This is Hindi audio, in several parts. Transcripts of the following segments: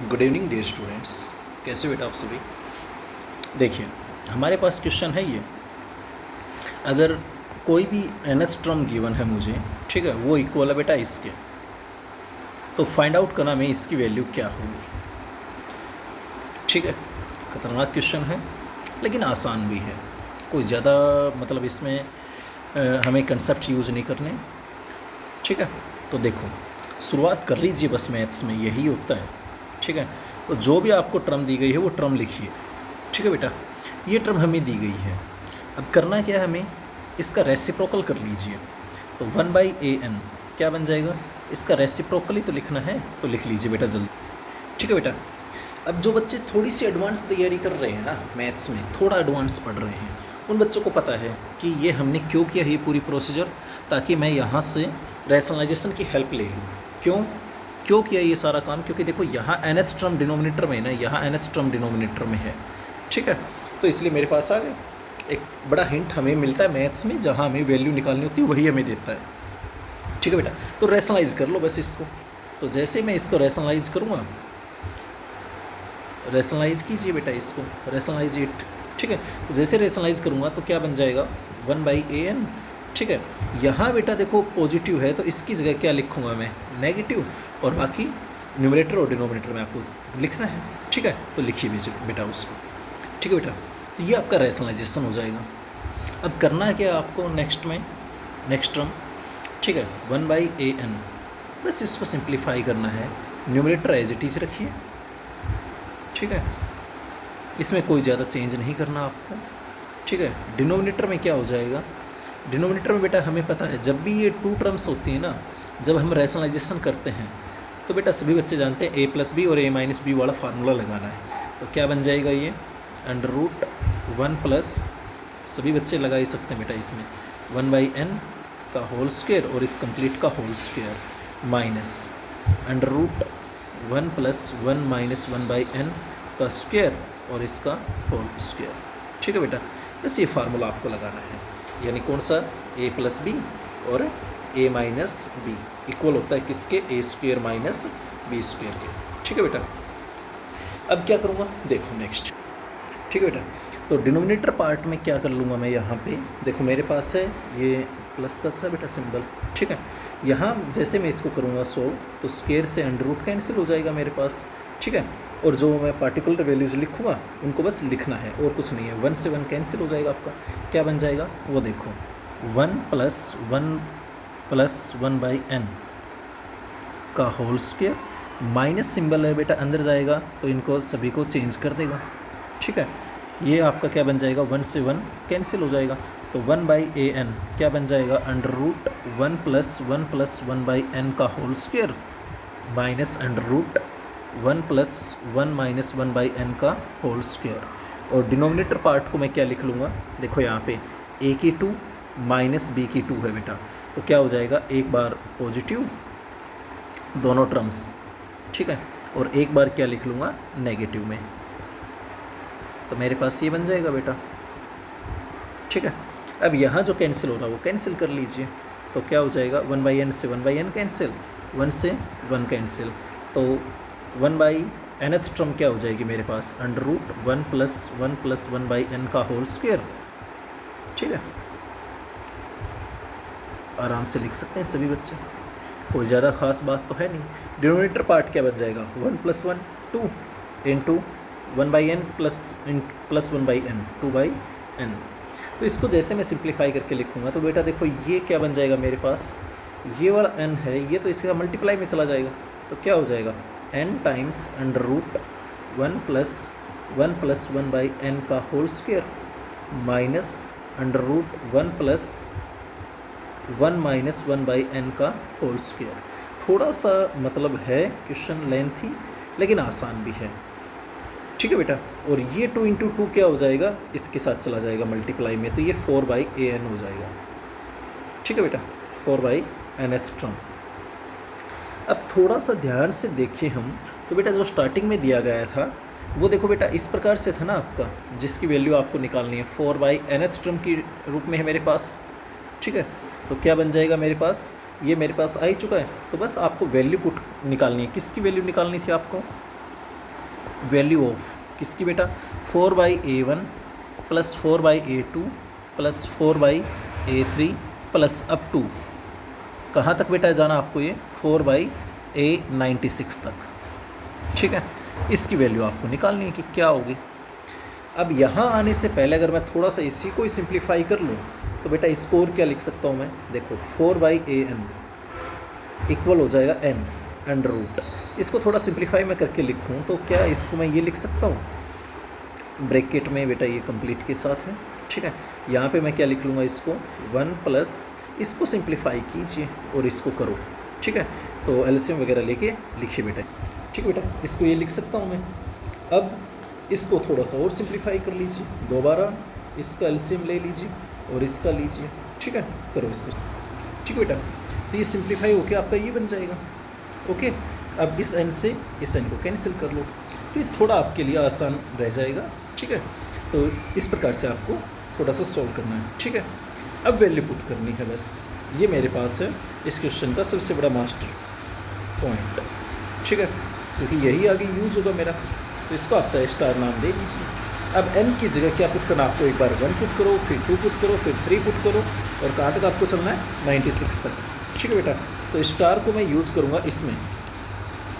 Good evening dear students. कैसे बेटा आप सभी। देखिए हमारे पास क्वेश्चन है ये, अगर कोई भी nth टर्म गिवन है मुझे, ठीक है, वो इक्वल है बेटा इसके, तो फाइंड आउट करना में इसकी वैल्यू क्या होगी। ठीक है, खतरनाक क्वेश्चन है लेकिन आसान भी है, कोई ज़्यादा मतलब इसमें हमें कंसेप्ट यूज़ नहीं करने। ठीक है, तो देखो शुरुआत कर लीजिए, बस मैथ्स में यही होता है। ठीक है, तो जो भी आपको टर्म दी गई है वो टर्म लिखिए। ठीक है बेटा, ये टर्म हमें दी गई है, अब करना क्या है, हमें इसका रेसिप्रोकल कर लीजिए। तो 1/an क्या बन जाएगा, इसका रेसिप्रोकल ही तो लिखना है, तो लिख लीजिए बेटा जल्दी। ठीक है बेटा, अब जो बच्चे थोड़ी सी एडवांस तैयारी कर रहे हैं ना मैथ्स में, थोड़ा एडवांस पढ़ रहे हैं, उन बच्चों को पता है कि ये हमने क्यों किया है ये पूरी प्रोसीजर, ताकि मैं यहाँ से रैशनलाइजेशन की हेल्प ले लूँ। क्यों किया ये सारा काम, क्योंकि देखो यहाँ nth टर्म डिनोमिनेटर में है ना, यहाँ nth टर्म डिनोमिनेटर में है। ठीक है, तो इसलिए मेरे पास आ गए। एक बड़ा हिंट हमें मिलता है मैथ्स में, जहाँ हमें वैल्यू निकालनी होती है वही हमें देता है। ठीक है बेटा, तो रैशनलाइज कर लो बस इसको। तो जैसे मैं इसको रैशनलाइज करूँगा, रैशनलाइज कीजिए बेटा इसको, रैशनलाइज इट। ठीक है, तो जैसे रैशनलाइज करूँगा तो क्या बन जाएगा, 1/an। ठीक है, यहाँ बेटा देखो पॉजिटिव है तो इसकी जगह क्या लिखूँगा मैं, नेगेटिव, और बाकी न्यूमरेटर और डिनोमिनेटर में आपको लिखना है। ठीक है, तो लिखिए बेटा उसको। ठीक है बेटा, तो ये आपका रैशनलाइजेशन हो जाएगा। अब करना है क्या आपको नेक्स्ट टर्म, ठीक है, 1/an, बस इसको सिंप्लीफाई करना है। न्यूमरेटर एज इट इज रखिए। ठीक है, इसमें कोई ज़्यादा चेंज नहीं करना आपको। ठीक है, डिनोमिनेटर में क्या हो जाएगा, डिनोमिनेटर में बेटा हमें पता है जब भी ये टू टर्म्स होती हैं ना, जब हम रैशनलाइजेशन करते हैं तो बेटा सभी बच्चे जानते हैं a+b और a-b वाला फार्मूला लगाना है। तो क्या बन जाएगा ये, √1 प्लस, सभी बच्चे लगा ही सकते हैं बेटा इसमें, 1/n का होल स्क्वायर और इस कंप्लीट का whole square, minus √1 plus 1 minus 1/n का स्क्वायर और इसका होल स्क्वायर। ठीक है बेटा, बस ये फार्मूला आपको लगाना है, यानी कौन सा, a+b और a-b इक्वल होता है किसके, a² माइनस b² के। ठीक है बेटा, अब क्या करूँगा देखो नेक्स्ट। ठीक है बेटा, तो डिनोमिनेटर पार्ट में क्या कर लूँगा मैं, यहाँ पे देखो मेरे पास है ये प्लस का था बेटा सिंबल। ठीक है, यहाँ जैसे मैं इसको करूँगा सोल्व, तो स्क्वायर से √ कैंसिल हो जाएगा मेरे पास। ठीक है, और जो मैं पार्टिकुलर वैल्यूज़ लिखूँगा उनको बस लिखना है और कुछ नहीं है। 1 से 1 कैंसिल हो जाएगा आपका, क्या बन जाएगा वो देखो, 1 प्लस 1/n का होल स्क्वायर, माइनस सिंबल है बेटा अंदर जाएगा तो इनको सभी को चेंज कर देगा। ठीक है, ये आपका क्या बन जाएगा, 1 से 1 कैंसिल हो जाएगा, तो 1/an क्या बन जाएगा, √1 प्लस 1/n का whole square minus √1 plus 1 minus 1/n का होल स्क्वायर। और डिनोमिनेटर पार्ट को मैं क्या लिख लूँगा, देखो यहाँ पे a की 2 माइनस b की 2 है बेटा, तो क्या हो जाएगा, एक बार पॉजिटिव दोनों टर्म्स, ठीक है, और एक बार क्या लिख लूँगा नेगेटिव में, तो मेरे पास ये बन जाएगा बेटा। ठीक है, अब यहाँ जो कैंसिल हो रहा है वो कैंसिल कर लीजिए, तो क्या हो जाएगा, 1/n से 1/n कैंसिल, 1 से 1 कैंसिल, तो 1/nth टर्म क्या हो जाएगी मेरे पास, √1 प्लस 1/n का होल स्क्वायर। ठीक है, आराम से लिख सकते हैं सभी बच्चे, कोई ज़्यादा ख़ास बात तो है नहीं। डिनोमिनेटर पार्ट क्या बन जाएगा, 1 + 1 2 into 1/n plus 1/n 2/n। तो इसको जैसे मैं सिंप्लीफाई करके लिखूँगा तो बेटा देखो ये क्या बन जाएगा मेरे पास, ये वाला n है ये तो इसका मल्टीप्लाई में चला जाएगा, तो क्या हो जाएगा, n टाइम्स √1 प्लस 1/n का whole square minus √1 plus 1 minus 1/n का होल स्क्वायर। थोड़ा सा मतलब है क्वेश्चन लेंथी लेकिन आसान भी है। ठीक है बेटा, और ये 2 × 2 क्या हो जाएगा, इसके साथ चला जाएगा मल्टीप्लाई में, तो ये 4/an हो जाएगा। ठीक है बेटा, 4/nth टर्म। अब थोड़ा सा ध्यान से देखें हम, तो बेटा जो स्टार्टिंग में दिया गया था वो देखो बेटा इस प्रकार से था ना आपका, जिसकी वैल्यू आपको निकालनी है 4/nth टर्म की रूप में है मेरे पास। ठीक है, तो क्या बन जाएगा मेरे पास, ये मेरे पास आ ही चुका है, तो बस आपको वैल्यू पुट निकालनी है। किसकी वैल्यू निकालनी थी आपको, वैल्यू ऑफ किसकी बेटा, 4/A1 plus 4/A2 plus 4/A3 plus up to कहाँ तक बेटा जाना आपको, ये 4/A96 तक। ठीक है, इसकी वैल्यू आपको निकालनी है कि क्या होगी। अब यहाँ आने से पहले अगर मैं थोड़ा सा इसी को ही सिंप्लीफाई कर लूँ तो बेटा इसको और क्या लिख सकता हूँ मैं, देखो 4/AN इक्वल हो जाएगा n अंडर रूट। इसको थोड़ा सिंप्लीफाई मैं करके लिखूँ तो क्या इसको मैं ये लिख सकता हूँ, ब्रैकेट में बेटा ये कंप्लीट के साथ है। ठीक है, यहाँ पे मैं क्या लिख लूँगा इसको 1 प्लस, इसको सिंप्लीफाई कीजिए और इसको करो। ठीक है, तो एलसीएम वगैरह लेके लिखिए बेटा। ठीक है बेटा, इसको ये लिख सकता हूँ मैं। अब इसको थोड़ा सा और सिंप्लीफाई कर लीजिए, दोबारा इसका एलसीएम ले लीजिए और इसका लीजिए। ठीक है, करो इसको। ठीक है बेटा, तो ये सिंप्लीफाई होके आपका ये बन जाएगा। ओके, अब इस एन से इस एन को कैंसिल कर लो तो ये थोड़ा आपके लिए आसान रह जाएगा। ठीक है, तो इस प्रकार से आपको थोड़ा सा सॉल्व करना है। ठीक है, अब वैल्यू पुट करनी है बस, ये मेरे पास है इस क्वेश्चन का सबसे बड़ा मास्टर पॉइंट। ठीक है, क्योंकि यही आगे यूज होगा मेरा, तो इसको आप चाहे स्टार नाम दे दीजिए। अब n की जगह क्या पुट करना, आपको एक बार 1 पुट करो, फिर 2 पुट करो, फिर 3 पुट करो, और कहाँ तक आपको चलना है, 96 तक। ठीक है बेटा, तो स्टार को मैं यूज करूँगा इसमें,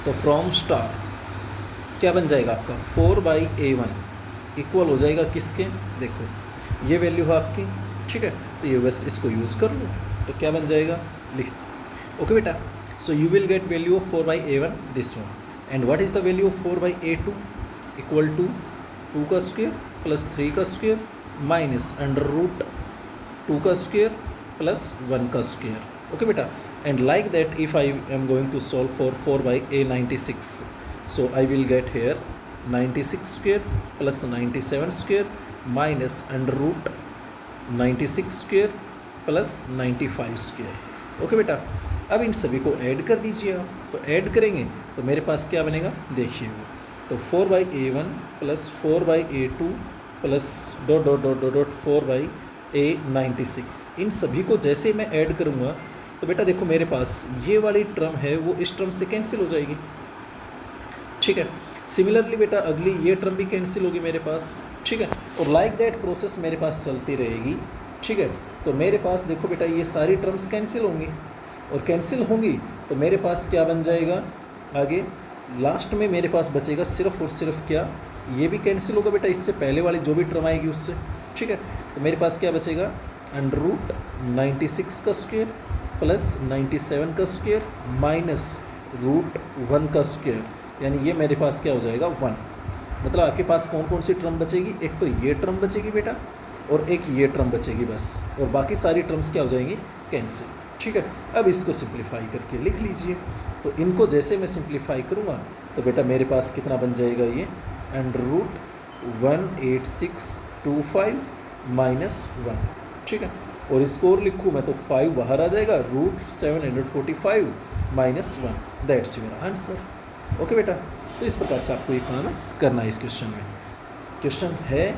तो फ्रॉम स्टार क्या बन जाएगा आपका 4/A1 इक्वल हो जाएगा किसके, देखो ये वैल्यू है आपकी। ठीक है, तो ये बस इसको यूज कर लो तो क्या बन जाएगा, लिख। ओके बेटा, so you will get value of 4/A1 this one, and what is the value of 4/A2 equal to 2 का स्क्वायर प्लस 3 का स्क्वायर माइनस अंडर रूट 2 का स्क्वायर प्लस 1 का स्क्वायर। ओके बेटा, and like that if I am going to solve for 4/A96, so I will get here 96 square plus 97 square minus under root 96 square plus 95 square। Okay बेटा, अब इन सभी को ऐड कर दीजिए आप, तो ऐड करेंगे तो मेरे पास क्या बनेगा, देखिए वो, तो 4/A1 plus 4/A2 plus dot dot dot dot dot 4/A96, इन सभी को जैसे मैं ऐड करूँगा तो बेटा देखो मेरे पास ये वाली टर्म है वो इस टर्म से कैंसिल हो जाएगी। ठीक है, सिमिलरली बेटा अगली ये टर्म भी कैंसिल होगी मेरे पास। ठीक है, और लाइक दैट प्रोसेस मेरे पास चलती रहेगी। ठीक है, तो मेरे पास देखो बेटा ये सारी टर्म्स कैंसिल होंगी, और कैंसिल होंगी तो मेरे पास क्या बन जाएगा, आगे लास्ट में मेरे पास बचेगा सिर्फ और सिर्फ क्या, ये भी कैंसिल होगा बेटा इससे पहले वाली जो भी टर्म आएगी उससे। ठीक है, तो मेरे पास क्या बचेगा, अंडर रूट 96 का स्क्वायर प्लस 97 का स्क्वायर माइनस रूट 1 का स्क्वायर, यानी ये मेरे पास क्या हो जाएगा 1। मतलब आपके पास कौन कौन सी टर्म बचेगी, एक तो ये टर्म बचेगी बेटा और एक ये टर्म बचेगी बस, और बाकी सारी टर्म्स क्या हो जाएंगी, कैंसिल। ठीक है, अब इसको सिंप्लीफाई करके लिख लीजिए, तो इनको जैसे मैं सिंप्लीफाई करूँगा तो बेटा मेरे पास कितना बन जाएगा, ये अंडर रूट 18625 माइनस 1। ठीक है, और इसको और लिखूँ मैं तो 5 बाहर आ जाएगा, root 745 minus 1, that's your answer. Okay बेटा, तो इस प्रकार से आपको ये काम करना है इस क्वेश्चन में। क्वेश्चन है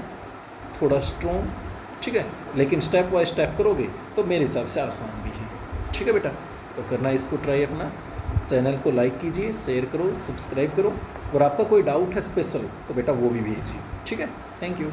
थोड़ा स्ट्रॉन्ग, ठीक है, लेकिन स्टेप बाय स्टेप करोगे तो मेरे हिसाब से आसान भी है। ठीक है बेटा, तो करना इसको ट्राई, अपना चैनल को लाइक कीजिए, शेयर करो, सब्सक्राइब करो, और आपका कोई डाउट है स्पेशल तो बेटा वो भी भेजिए। ठीक है, थैंक यू।